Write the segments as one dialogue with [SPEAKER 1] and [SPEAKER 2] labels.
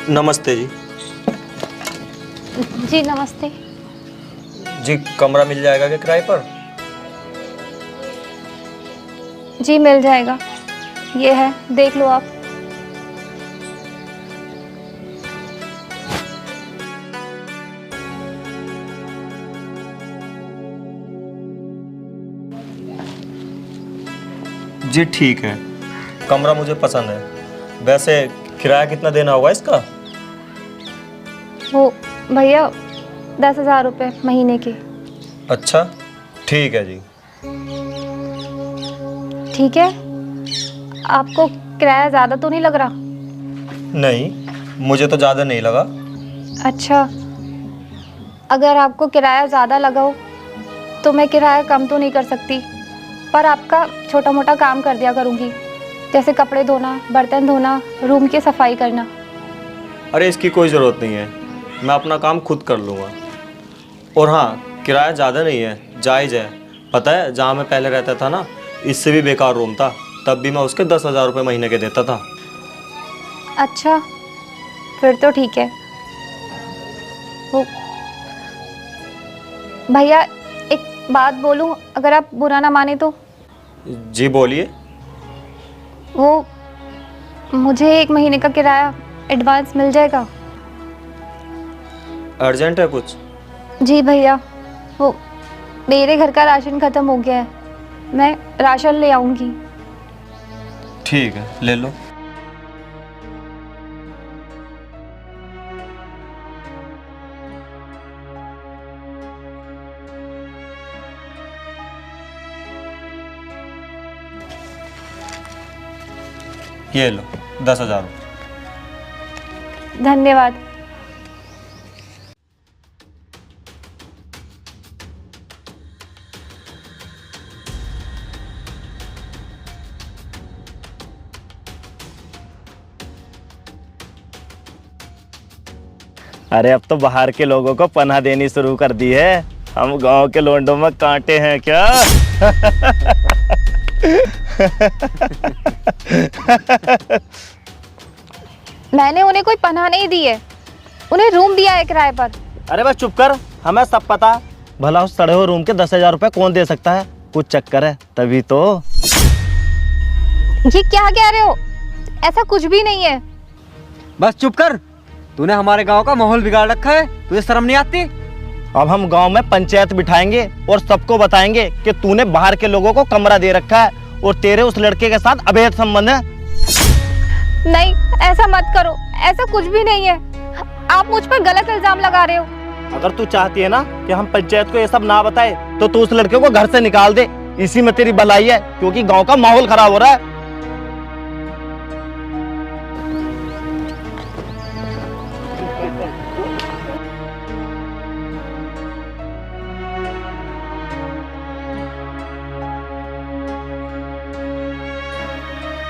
[SPEAKER 1] नमस्ते जी।
[SPEAKER 2] जी नमस्ते।
[SPEAKER 1] जी कमरा मिल जाएगा क्या किराए पर?
[SPEAKER 2] जी मिल जाएगा, ये है, देख लो आप।
[SPEAKER 1] जी ठीक है, कमरा मुझे पसंद है। वैसे किराया कितना देना होगा इसका?
[SPEAKER 2] वो भैया 10,000 रुपये महीने के।
[SPEAKER 1] अच्छा ठीक है जी।
[SPEAKER 2] ठीक है, आपको किराया ज़्यादा तो नहीं लग रहा?
[SPEAKER 1] नहीं, मुझे तो ज़्यादा नहीं लगा।
[SPEAKER 2] अच्छा, अगर आपको किराया ज़्यादा लगा हो तो मैं किराया कम तो नहीं कर सकती, पर आपका छोटा मोटा काम कर दिया करूँगी, जैसे कपड़े धोना, बर्तन धोना, रूम की सफाई करना।
[SPEAKER 1] अरे इसकी कोई ज़रूरत नहीं है, मैं अपना काम खुद कर लूँगा। और हाँ, किराया ज़्यादा नहीं है, जायज़ है। पता है जहाँ मैं पहले रहता था ना, इससे भी बेकार रूम था, तब भी मैं उसके 10,000 रुपये महीने के देता था।
[SPEAKER 2] अच्छा, फिर तो ठीक है। वो भैया एक बात बोलूं, अगर आप बुरा ना माने तो?
[SPEAKER 1] जी बोलिए।
[SPEAKER 2] वो मुझे 1 महीने का किराया एडवांस मिल जाएगा?
[SPEAKER 1] अर्जेंट है कुछ?
[SPEAKER 2] जी भैया, वो मेरे घर का राशन ख़त्म हो गया है, मैं राशन ले आऊँगी।
[SPEAKER 1] ठीक है, ले लो। ये लो 10,000 रुपये।
[SPEAKER 2] धन्यवाद।
[SPEAKER 3] अरे अब तो बाहर के लोगों को पनाह देनी शुरू कर दी है। हम गांव के लोंडों में कांटे हैं क्या?
[SPEAKER 2] मैंने उन्हें कोई पनाह नहीं दी है, उन्हें रूम दिया है किराए पर।
[SPEAKER 3] अरे बस चुप कर, हमें सब पता। भला उस सड़े हुए रूम के 10,000 रुपए कौन दे सकता है? कुछ चक्कर है तभी तो।
[SPEAKER 2] ये क्या कह रहे हो? ऐसा कुछ भी नहीं है।
[SPEAKER 4] बस चुप कर, तूने हमारे गांव का माहौल बिगाड़ रखा है, तुझे शर्म नहीं आती?
[SPEAKER 3] अब हम गांव में पंचायत बिठाएंगे और सबको बताएंगे कि तूने बाहर के लोगों को कमरा दे रखा है और तेरे उस लड़के के साथ अवैध संबंध है।
[SPEAKER 2] नहीं, ऐसा मत करो, ऐसा कुछ भी नहीं है। आप मुझ पर गलत इल्जाम लगा रहे हो।
[SPEAKER 3] अगर तू चाहती है ना कि हम पंचायत को ये सब ना बताए तो तू उस लड़के को घर से निकाल दे। इसी में तेरी भलाई है, क्योंकि गांव का माहौल खराब हो रहा है।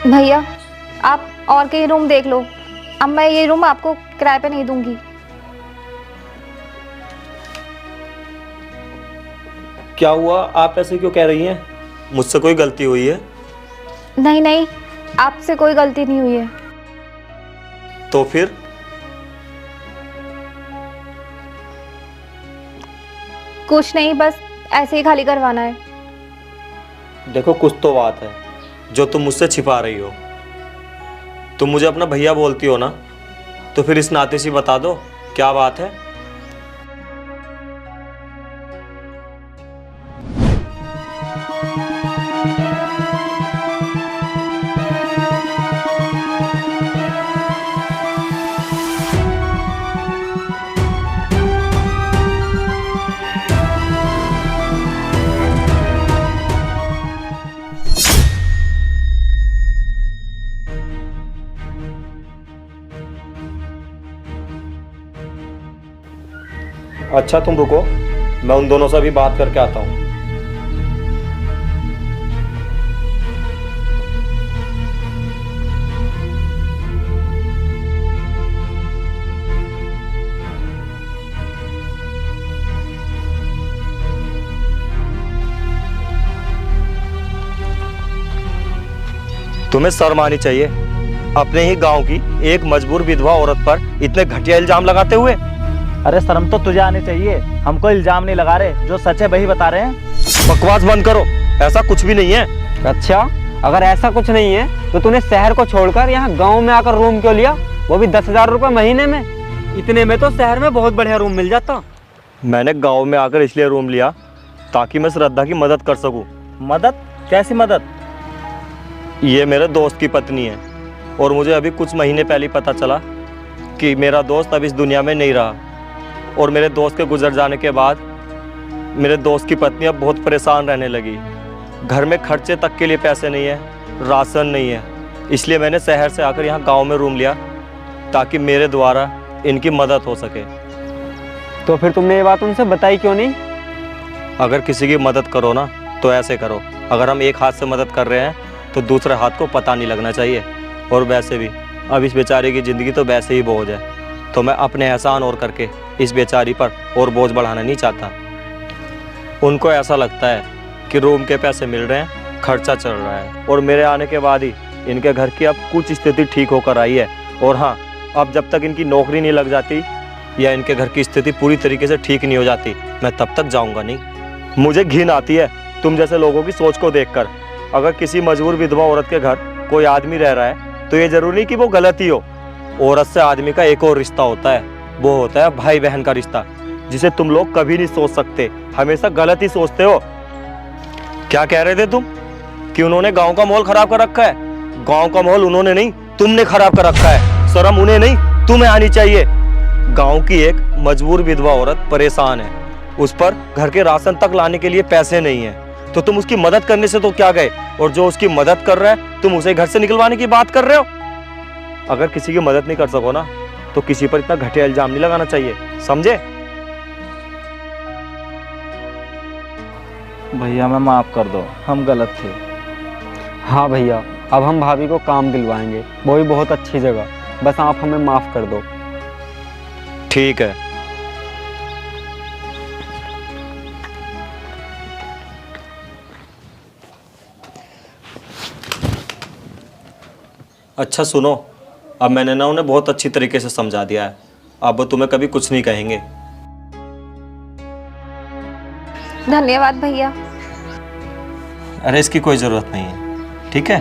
[SPEAKER 2] भैया आप और कहीं रूम देख लो, अब मैं ये रूम आपको किराए पे नहीं दूंगी।
[SPEAKER 1] क्या हुआ, आप ऐसे क्यों कह रही हैं? मुझसे कोई गलती हुई है?
[SPEAKER 2] नहीं नहीं, आपसे कोई गलती नहीं हुई है।
[SPEAKER 1] तो फिर?
[SPEAKER 2] कुछ नहीं, बस ऐसे ही खाली करवाना है।
[SPEAKER 1] देखो कुछ तो बात है जो तुम मुझसे छिपा रही हो। तुम मुझे अपना भैया बोलती हो ना, तो फिर इस नाते से बता दो क्या बात है। अच्छा तुम रुको, मैं उन दोनों से भी बात करके आता हूँ। तुम्हें शर्म आनी चाहिए। अपने ही गांव की एक मजबूर विधवा औरत पर इतने घटिया इल्जाम लगाते हुए।
[SPEAKER 3] अरे शर्म तो तुझे आनी चाहिए। हमको इल्जाम नहीं लगा रहे, जो सच है वही बता रहे हैं।
[SPEAKER 1] बकवास बंद करो, ऐसा कुछ भी नहीं है।
[SPEAKER 4] अच्छा, अगर ऐसा कुछ नहीं है तो तूने शहर को छोड़कर यहाँ गांव में आकर रूम क्यों लिया, वो भी 10,000 रुपये महीने में? इतने में तो शहर में बहुत बढ़िया रूम मिल जाता।
[SPEAKER 1] मैंने गांव में आकर इसलिए रूम लिया ताकि मैं श्रद्धा की मदद कर सकूं।
[SPEAKER 3] मदद? कैसी मदद?
[SPEAKER 1] ये मेरे दोस्त की पत्नी है और मुझे अभी कुछ महीने पहले ही पता चला कि मेरा दोस्त अब इस दुनिया में नहीं रहा। और मेरे दोस्त के गुजर जाने के बाद मेरे दोस्त की पत्नी अब बहुत परेशान रहने लगी। घर में खर्चे तक के लिए पैसे नहीं है, राशन नहीं है। इसलिए मैंने शहर से आकर यहाँ गांव में रूम लिया ताकि मेरे द्वारा इनकी मदद हो सके।
[SPEAKER 4] तो फिर तुमने ये बात उनसे बताई क्यों नहीं?
[SPEAKER 1] अगर किसी की मदद करो ना तो ऐसे करो, अगर हम एक हाथ से मदद कर रहे हैं तो दूसरे हाथ को पता नहीं लगना चाहिए। और वैसे भी अब इस बेचारे की ज़िंदगी तो वैसे ही बोझ है, तो मैं अपने एहसान और करके इस बेचारी पर और बोझ बढ़ाना नहीं चाहता। उनको ऐसा लगता है कि रूम के पैसे मिल रहे हैं, खर्चा चल रहा है, और मेरे आने के बाद ही इनके घर की अब कुछ स्थिति ठीक होकर आई है। और हाँ, अब जब तक इनकी नौकरी नहीं लग जाती या इनके घर की स्थिति पूरी तरीके से ठीक नहीं हो जाती, मैं तब तक जाऊँगा नहीं। मुझे घिन आती है तुम जैसे लोगों की सोच को देखकर। अगर किसी मजबूर विधवा औरत के घर कोई आदमी रह रहा है तो ये जरूरी नहीं कि वो गलत ही हो। औरत से आदमी का एक और रिश्ता होता है, वो होता है भाई बहन का रिश्ता, जिसे तुम लोग कभी नहीं सोच सकते, हमेशा गलत ही सोचते हो। क्या कह रहे थे तुम कि उन्होंने गांव का माहौल खराब कर रखा है? गांव का माहौल उन्होंने नहीं, तुमने खराब कर रखा है। शर्म उन्हें नहीं, तुम्हें आनी चाहिए। गांव की एक मजबूर विधवा औरत परेशान है, उस पर घर के राशन तक लाने के लिए पैसे नहीं है, तो तुम उसकी मदद करने से तो क्या गए, और जो उसकी मदद कर रहा है तुम उसे घर से निकलवाने की बात कर रहे हो। अगर किसी की मदद नहीं कर सको ना तो किसी पर इतना घटिया इल्जाम नहीं लगाना चाहिए, समझे?
[SPEAKER 3] भैया मैं माफ़ कर दो, हम गलत थे।
[SPEAKER 4] हाँ भैया, अब हम भाभी को काम दिलवाएंगे, वो भी बहुत अच्छी जगह, बस आप हमें माफ़ कर दो।
[SPEAKER 1] ठीक है। अच्छा सुनो, अब मैंने ना उन्हें बहुत अच्छी तरीके से समझा दिया है, अब वो तुम्हें कभी कुछ नहीं कहेंगे।
[SPEAKER 2] धन्यवाद भैया।
[SPEAKER 1] अरे इसकी कोई ज़रूरत नहीं है, ठीक है।